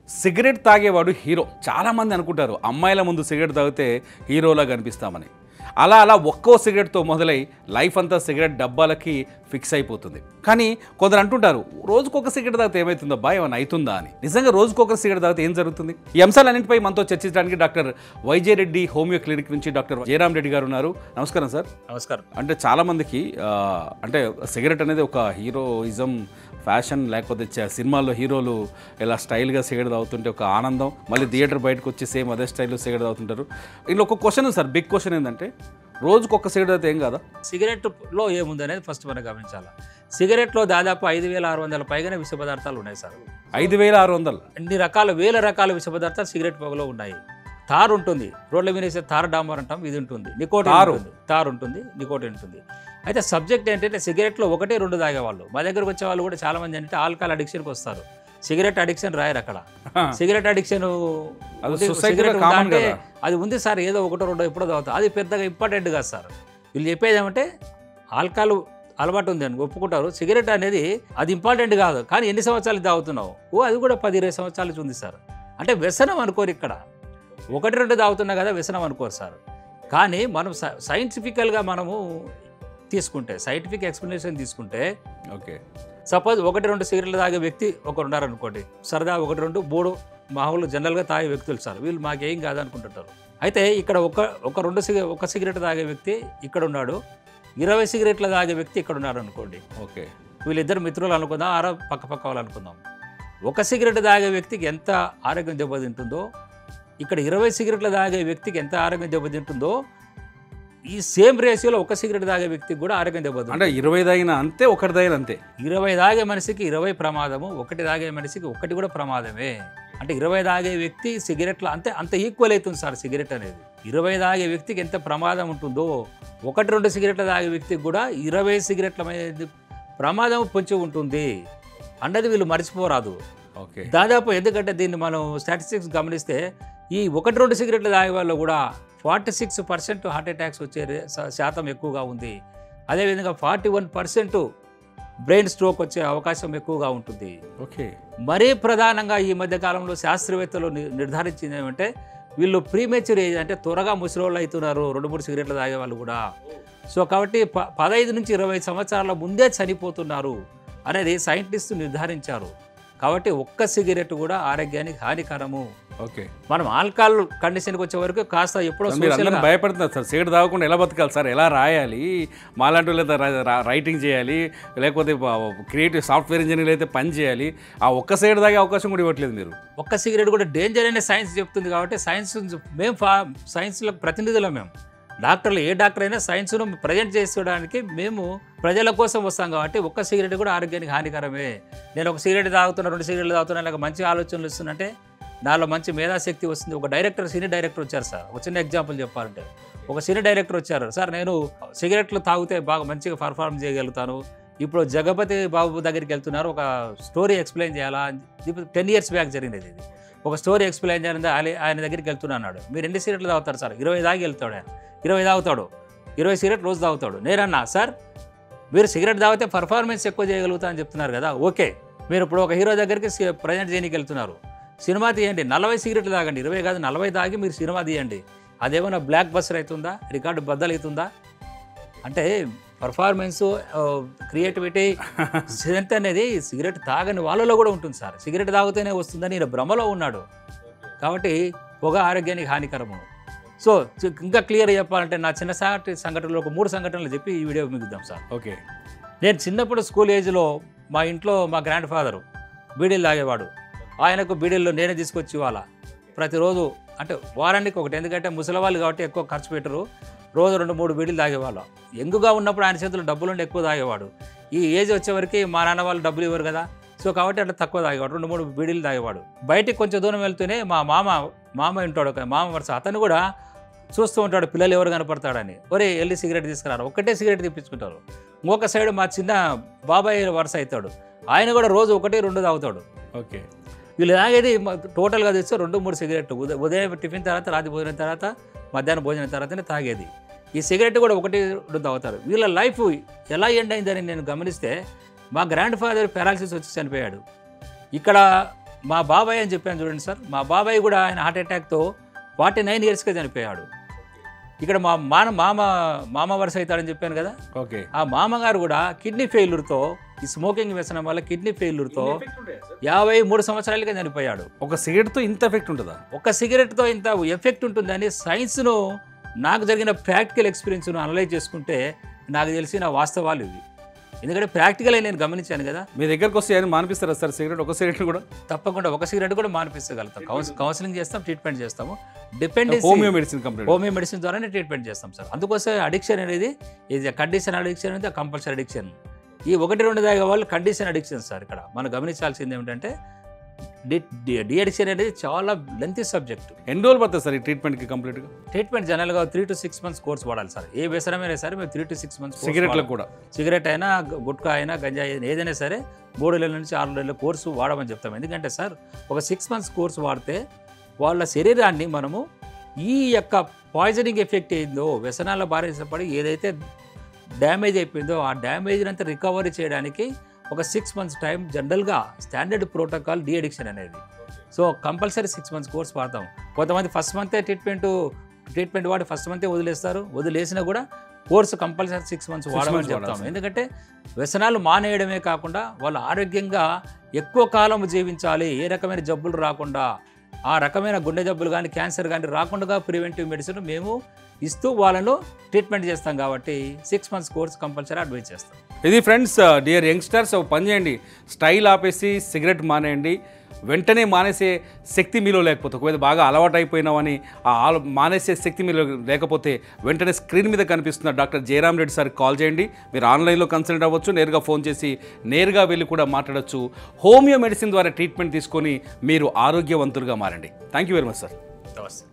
Cigarette తాగేవాడు hero. చాలామంది అనుకుంటారు అమ్మాయిల ముందు సిగరెట్ తాగితే హీరోలా కనిపిస్తామని. అలా అలా ఒక్కో సిగరెట్తో మొదలై లైఫ్ అంతా సిగరెట్ డబ్బాలకి ఫిక్స్ అయిపోతుంది. కానీ కొందరు అంటుంటారు రోజుకొక సిగరెట్ తాగితే ఏమవుతుందబ్బా, ఏమైనా అవుతుందా అని. నిజంగా రోజుకొక సిగరెట్ తాగితే ఏం జరుగుతుంది? ఈ అంశాలన్నింటిపై మనతో చర్చించడానికి doctor yj Reddy homeo clinic నుంచి డాక్టర్ జయరామ్ రెడ్డి గారు ఉన్నారు. నమస్కారం సార్. నమస్కారం. అంటే చాలామందికి అంటే సిగరెట్ అనేది ఒక హీరోయిజం, ఫ్యాషన్, లేకపోతే సినిమాల్లో హీరోలు ఇలా స్టైల్గా సిగరెట్ తాగుతుంటే ఒక ఆనందం, మళ్ళీ థియేటర్ బయటకు వచ్చి సేమ్ అదే స్టైల్లో సిగరెట్ తాగుతుంటారు. ఇలా ఒక క్వశ్చన్ సార్, బిగ్ క్వశ్చన్ ఏంటంటే రోజుకొక సిగరెట్ తాగితే ఏం కాదా? సిగరెట్లో ఏముంది అనేది ఫస్ట్ మనం గమనించాలి. సిగరెట్లో దాదాపు 5,600 పైగానే విష పదార్థాలు ఉన్నాయి సార్. 5,600 అన్ని రకాల వేల రకాల విష పదార్థాలు సిగరెట్ పొగలో ఉన్నాయి. తారు ఉంటుంది, రోడ్ల మీద వేసే తారు డాంబర్ అంటాం, ఇది ఉంటుంది. నికోటిన్ ఉంటుంది, తారు ఉంటుంది, నికోటిన్ ఉంటుంది. అయితే సబ్జెక్ట్ ఏంటంటే సిగరెట్లో 1-2 తాగేవాళ్ళు మా దగ్గరకు వచ్చే వాళ్ళు కూడా చాలా మంది అంటే ఆల్కహాల్ అడిక్షన్కి వస్తారు. సిగరెట్ అడిక్షన్ రాయరు అక్కడ. సిగరెట్ అడిక్షన్ అంటే అది ఉంది సార్, ఏదో 1-2 ఎప్పుడో తాగుతారు, అది పెద్దగా ఇంపార్టెంట్ కాదు సార్. వీళ్ళు చెప్పేది ఏమంటే ఆల్కహాల్ అలవాటు ఉంది అని ఒప్పుకుంటారు, సిగరెట్ అనేది అది ఇంపార్టెంట్ కాదు, కానీ ఎన్ని సంవత్సరాలు తాగుతున్నావు, అది కూడా 10-20 సంవత్సరాల నుంచి ఉంది సార్. అంటే వ్యసనం అనుకోరు ఇక్కడ, 1-2 తాగుతున్నా కదా వ్యసనం అనుకోరు సార్. కానీ మనం సైంటిఫికల్గా మనము తీసుకుంటే, సైంటిఫిక్ ఎక్స్ప్లెనేషన్ తీసుకుంటే, ఓకే సపోజ్ 1-2 సిగరెట్లు తాగే వ్యక్తి ఒకరు ఉన్నారనుకోండి, సరదా 1-2-3 మామూలు జనరల్గా తాగే వ్యక్తులు సార్, వీళ్ళు మాకేం కాదనుకుంటుంటారు. అయితే ఇక్కడ ఒక సిగరెట్ తాగే వ్యక్తి ఇక్కడ ఉన్నాడు, 20 సిగరెట్లు తాగే వ్యక్తి ఇక్కడ ఉన్నాడు అనుకోండి. ఓకే, వీళ్ళిద్దరు మిత్రులు అనుకుందాం, పక్క వాళ్ళు అనుకుందాం. ఒక సిగరెట్ తాగే వ్యక్తికి ఎంత ఆరోగ్యం దెబ్బతింటుందో, ఇక్కడ 20 సిగరెట్లు తాగే వ్యక్తికి ఎంత ఆరోగ్యం దెబ్బతింటుందో, ఈ సేమ్ రేషియోలో ఒక సిగరెట్ తాగే వ్యక్తికి కూడా ఆరోగ్యం దెబ్బతింటుంది. అంటే 20 తాగిన అంతే, 1 తాగిన అంతే. 20 తాగే మనిషికి 20 ప్రమాదము, 1 తాగే మనిషికి 1 కూడా ప్రమాదమే. అంటే 20 తాగే వ్యక్తి సిగరెట్లు అంత ఈక్వల్ అవుతుంది సార్. సిగరెట్ అనేది 20 తాగే వ్యక్తికి ఎంత ప్రమాదం ఉంటుందో, 1-2 సిగరెట్లు తాగే వ్యక్తికి కూడా 20 సిగరెట్ల ప్రమాదం పొంచి ఉంటుంది అన్నది వీళ్ళు మర్చిపోరాదు. ఓకే, దాదాపు ఎందుకంటే దీన్ని మనం స్టాటిస్టిక్స్ గమనిస్తే ఈ 1-2 సిగరెట్లు తాగే వాళ్ళు కూడా 46% హార్ట్ అటాక్స్ వచ్చే శాతం ఎక్కువగా ఉంది. అదేవిధంగా 41% బ్రెయిన్ స్ట్రోక్ వచ్చే అవకాశం ఎక్కువగా ఉంటుంది. ఓకే, మరీ ప్రధానంగా ఈ మధ్య కాలంలో శాస్త్రవేత్తలు నిర్ధారించింది ఏమంటే వీళ్ళు ప్రీమెచ్యూర్ ఏజ్, అంటే త్వరగా ముసలోళ్ళు అవుతున్నారు 2-3 సిగరెట్లు తాగే వాళ్ళు కూడా. సో కాబట్టి 15-20 సంవత్సరాల ముందే చనిపోతున్నారు అనేది సైంటిస్టులు నిర్ధారించారు. కాబట్టి ఒక్క సిగరెట్ కూడా ఆరోగ్యానికి హానికరము. ఓకే, మనం ఆల్కహాల్ కండిషన్కి వచ్చే వరకు కాస్త ఎప్పుడో భయపడుతున్నారు సార్. సిగరెట్ తాగకుండా ఎలా బతకాలి సార్, ఎలా రాయాలి, మాలాంటి లేదా రైటింగ్ చేయాలి, లేకపోతే క్రియేటివ్ సాఫ్ట్వేర్ ఇంజనీర్ అయితే పని చేయాలి, ఆ ఒక్క సిగరెట్ తాగే అవకాశం కూడా ఇవ్వట్లేదు మీరు. ఒక్క సిగరెట్ కూడా డేంజర్ అనే సైన్స్ చెప్తుంది. కాబట్టి మేము సైన్స్లో ప్రతినిధులం. మేము డాక్టర్లు, ఏ డాక్టర్ అయినా సైన్స్ను ప్రజెంట్ చేసుకోవడానికి మేము ప్రజల కోసం వస్తాం. కాబట్టి ఒక్క సిగరెట్ కూడా ఆరోగ్యానికి హానికరమే. నేను ఒక సిగరెట్ తాగుతున్నా, 2 సిగరెట్లు తాగుతున్నా, నాకు మంచి ఆలోచనలు ఇస్తున్నంటే నాలో మంచి మేధాశక్తి వస్తుంది. ఒక డైరెక్టర్, సినీ డైరెక్టర్ వచ్చారు సార్, ఒక చిన్న ఎగ్జాంపుల్ చెప్పాలంటే, ఒక సినీ డైరెక్టర్ వచ్చారు, సార్ నేను సిగరెట్లు తాగితే బాగా మంచిగా పర్ఫార్మ్ చేయగలుగుతాను, ఇప్పుడు జగపతి బాబు దగ్గరికి వెళ్తున్నారు, ఒక స్టోరీ ఎక్స్ప్లెయిన్ చేయాలా, 10 years బ్యాక్ జరిగింది ఇది. ఒక స్టోరీ ఎక్స్ప్లెయిన్ చేయాలంటే ఆయన దగ్గరికి వెళ్తున్నా అన్నాడు. మీరు ఎన్ని సిగరెట్లు తాగుతారు సార్? 20 తాగి వెళ్తాడు ఆయన. 20 తాగుతాడు, 20 సిగరెట్ రోజు తాగుతాడు. నేనన్నా సార్ మీరు సిగరెట్ తాగితే పర్ఫార్మెన్స్ ఎక్కువ చేయగలుగుతా అని చెప్తున్నారు కదా, ఓకే, మీరు ఇప్పుడు ఒక హీరో దగ్గరికి ప్రజెంట్ చేయడానికి వెళ్తున్నారు, సినిమా తీయండి, 40 సిగరెట్లు తాగండి, 20 కాదు 40 తాగి మీరు సినిమా తీయండి, అదేమన్నా బ్లాక్ బస్టర్ అవుతుందా, రికార్డు బద్దలవుతుందా? అంటే పర్ఫార్మెన్సు, క్రియేటివిటీ, స్ట్రెంత్ అనేది సిగరెట్ తాగని వాళ్ళలో కూడా ఉంటుంది సార్. సిగరెట్ తాగితేనే వస్తుందని ఈయన భ్రమలో ఉన్నాడు. కాబట్టి పొగ ఆరోగ్యానికి హానికరము. సో ఇంకా క్లియర్ చెప్పాలంటే నా చిన్నసాటి సంఘటనలు ఒక 3 సంఘటనలు చెప్పి ఈ వీడియో మిగుద్దాం సార్. ఓకే, నేను చిన్నప్పుడు స్కూల్ ఏజ్లో మా ఇంట్లో మా గ్రాండ్ ఫాదరు బీడీలు తాగేవాడు. ఆయనకు బీడీల్లో నేనే తీసుకొచ్చి ఇవ్వాలా ప్రతిరోజు, అంటే వారానికి ఒకటి, ఎందుకంటే ముసలివాళ్ళు కాబట్టి ఎక్కువ ఖర్చు పెట్టరు, రోజు 2-3 బీడీలు తాగేవాళ్ళు. యంగుగా ఉన్నప్పుడు ఆయన చేతుల్లో డబ్బులుండి ఎక్కువ తాగేవాడు. ఈ ఏజ్ వచ్చేవరకు మా నాన్న వాళ్ళు డబ్బులు ఇవ్వరు కదా, సో కాబట్టి అట్లా తక్కువ తాగేవాడు, 2-3 బీడీలు తాగేవాడు. బయటికి కొంచెం దూరం వెళ్తూనే మా మామ ఉంటాడు, ఒక మామ వరుస, అతను కూడా చూస్తూ ఉంటాడు పిల్లలు ఎవరు కనపడతాడని, ఒరే వెళ్ళి సిగరెట్ తీసుకురారు, ఒక్కటే సిగరెట్ తెప్పించుకుంటారు. ఇంకొక సైడ్ మా చిన్న బాబాయ్ వరుస అవుతాడు, ఆయన కూడా రోజు 1-2 తాగుతాడు. ఓకే, వీళ్ళు తాగేది టోటల్గా తెస్తే 2-3 సిగరెట్లు, ఉదయం టిఫిన్ తర్వాత, రాత్రి భోజనం తర్వాత, మధ్యాహ్నం భోజనం తర్వాతనే తాగేది. ఈ సిగరెట్ కూడా 1-2 తాగుతారు. వీళ్ళ లైఫ్ ఎలా ఎండ్ అయిందని నేను గమనిస్తే, మా గ్రాండ్ ఫాదర్ పారాలసిస్ వచ్చి చనిపోయాడు. ఇక్కడ మా బాబాయ్ అని చెప్పాను చూడండి సార్, మా బాబాయ్ కూడా ఆయన హార్ట్ అటాక్తో 49 ఇయర్స్కే చనిపోయాడు. ఇక్కడ మా మామ వరుస అవుతాడని చెప్పాను కదా, ఓకే. ఆ మామగారు కూడా కిడ్నీ ఫెయిల్యూర్తో, ఈ స్మోకింగ్ వ్యసనం వల్ల కిడ్నీ ఫెయిల్యూర్తో 53 సంవత్సరాలుగా చనిపోయాడు. ఒక సిగరెట్తో ఇంత ఎఫెక్ట్ ఉంటుందా? ఒక సిగరెట్తో ఇంత ఎఫెక్ట్ ఉంటుందని సైన్స్ను, నాకు జరిగిన ప్రాక్టికల్ ఎక్స్పీరియన్స్ను అనలైజ్ చేసుకుంటే నాకు తెలిసిన వాస్తవాలు ఇవి. ఎందుకంటే ప్రాక్టికల్ నేను గమనించాను కదా. మీ దగ్గరకు వస్తే ఆయన మానిపిస్తారా సార్ సిగరెట్? ఒక సిగరెట్ కూడా? తప్పకుండా ఒక సిగరెట్ కూడా మానిపించగలుగుతాం. కౌన్సిలింగ్ చేస్తాం, ట్రీట్మెంట్ చేస్తాము. Dependency homeo medicine complete, homeo medicine ద్వారానే ట్రీట్మెంట్ చేస్తాం సార్. అందుకోసం అడిక్షన్ అనేది ఇది కండిషన్ అడిక్షన్ అనేది కంపల్సరీ అడిక్షన్. ఈ 1-2 తాగే వాళ్ళు కండిషన్ అడిక్షన్ సార్. ఇక్కడ మనం గమనించాల్సింది ఏమిటంటే డి అడిక్షన్ అనేది చాలా లెంతీ సబ్జెక్ట్. ఎన్ని రోజులు పడుతుంది సార్ ఈ ట్రీట్మెంట్కి కంప్లీట్గా? ట్రీట్మెంట్ జనరల్గా 3 to 6 months కోర్స్ వాడాలి సార్. ఏ వ్యసనమైనా సరే మేము 3 to 6 months. సిగరెట్లకు కూడా? సిగరెట్ అయినా, గుట్కా అయినా, గంజాయి అయినా, ఏదైనా సరే 3 నెలల నుంచి 6 నెలల కోర్సు వాడమని చెప్తాం. ఎందుకంటే సార్ ఒక 6 months కోర్సు వాడితే వాళ్ళ శరీరాన్ని మనము ఈ యొక్క పాయిజనింగ్ ఎఫెక్ట్ అయిందో, వ్యసనాల బారిన పడి ఏదైతే డ్యామేజ్ అయిపోయిందో ఆ డ్యామేజ్ అంతా రికవరీ చేయడానికి ఒక 6 months టైం జనరల్గా స్టాండర్డ్ ప్రోటోకాల్ డి అడిక్షన్ అనేది. సో కంపల్సరీ 6 months కోర్స్ వాడతాం. కొంతమంది ఫస్ట్ మంతే ట్రీట్మెంట్ వాడి ఫస్ట్ మంతే వదిలేస్తారు. వదిలేసినా కూడా కోర్సు కంపల్సరీ 6 months వాడమని చెప్తాం. ఎందుకంటే వ్యసనాలు మానేయడమే కాకుండా వాళ్ళు ఆరోగ్యంగా ఎక్కువ కాలం జీవించాలి, ఏ రకమైన జబ్బులు రాకుండా, ఆ రకమైన గుండె జబ్బులు కానీ, క్యాన్సర్ కానీ రాకుండా ప్రివెంటివ్ మెడిసిన్ మేము ఇస్తూ వాళ్ళను ట్రీట్మెంట్ చేస్తాం. కాబట్టి 6 months కోర్స్ కంపల్సరీ అడ్వైజ్ చేస్తాం. ఇది ఫ్రెండ్స్, డియర్ యంగ్స్టర్స్, పని చేయండి, స్టైల్ ఆపేసి సిగరెట్ మానేయండి. వెంటనే మానేసే శక్తి మీలో లేకపోతే, ఒకవేళ బాగా అలవాటు అయిపోయినామని మానేసే శక్తి మీలో లేకపోతే వెంటనే స్క్రీన్ మీద కనిపిస్తున్న డాక్టర్ జయరామ్ రెడ్డి సార్కి కాల్ చేయండి. మీరు ఆన్లైన్లో కన్సల్ట్ అవ్వచ్చు, నేరుగా ఫోన్ చేసి నేరుగా వెళ్ళి కూడా మాట్లాడచ్చు. హోమియో మెడిసిన్ ద్వారా ట్రీట్మెంట్ తీసుకొని మీరు ఆరోగ్యవంతులుగా మారండి. Thank you very much sir. నమస్తే.